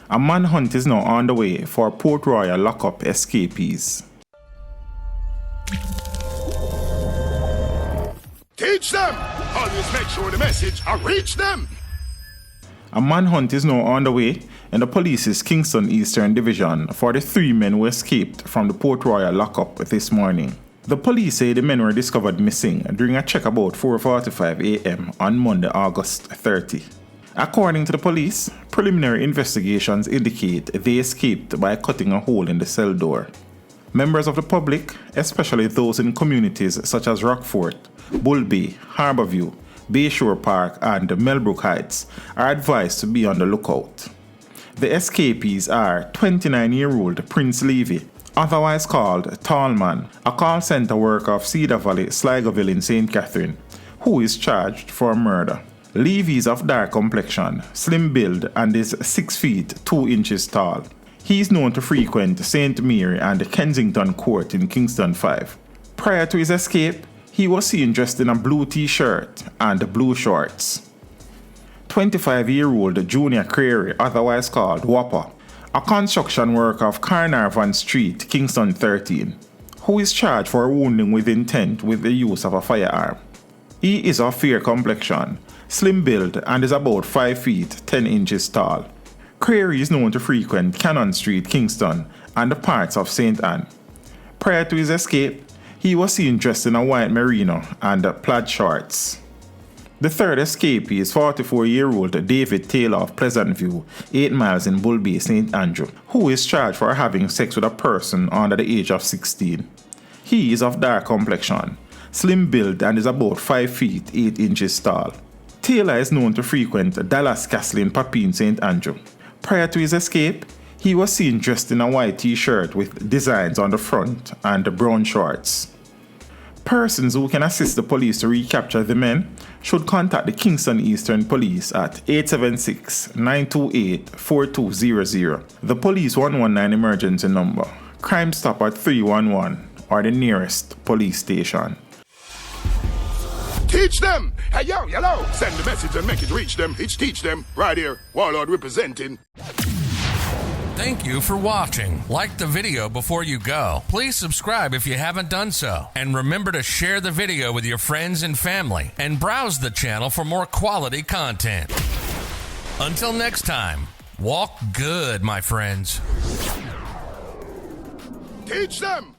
A manhunt is now underway for Port Royal lockup escapees. Teach them! Always make sure the message will reach them! A manhunt is now underway in the police's Kingston Eastern Division for the 3 men who escaped from the Port Royal lockup this morning. The police say the men were discovered missing during a check about 4:45 a.m. on Monday, August 30. According to the police, preliminary investigations indicate they escaped by cutting a hole in the cell door. Members of the public, especially those in communities such as Rockfort, Bull Bay, Harborview, Bayshore Park, and Melbrook Heights, are advised to be on the lookout. The escapees are 29-year-old Prince Levy, otherwise called Tallman, a call center worker of Cedar Valley, Sligoville in St. Catherine, who is charged for murder. Levy is of dark complexion, slim build, and is 6 feet 2 inches tall. He is known to frequent St. Mary and Kensington Court in Kingston 5. Prior to his escape, he was seen dressed in a blue t-shirt and blue shorts. 25-year-old Junior Creary, otherwise called Whopper, a construction worker of Carnarvon Street, Kingston 13, who is charged for wounding with intent with the use of a firearm. He is of fair complexion, slim build, and is about 5 feet 10 inches tall. Creary is known to frequent Cannon Street, Kingston, and the parts of St. Anne. Prior to his escape, he was seen dressed in a white merino and plaid shorts. The third escapee is 44-year-old David Taylor of Pleasant View, 8 miles in Bull Bay, St. Andrew, who is charged for having sex with a person under the age of 16. He is of dark complexion, slim build, and is about 5 feet 8 inches tall. Taylor is known to frequent Dallas Castle in Papine, St. Andrew. Prior to his escape, he was seen dressed in a white t-shirt with designs on the front and brown shorts. Persons who can assist the police to recapture the men should contact the Kingston Eastern Police at 876-928-4200, the Police 119 emergency number, Crime Stop at 311, or the nearest police station. Teach them! Hey, yo, hello! Send the message and make it reach them. It's teach them. Right here, Warlord representing. Thank you for watching. Like the video before you go. Please subscribe if you haven't done so. And remember to share the video with your friends and family. And browse the channel for more quality content. Until next time, walk good, my friends. Teach them!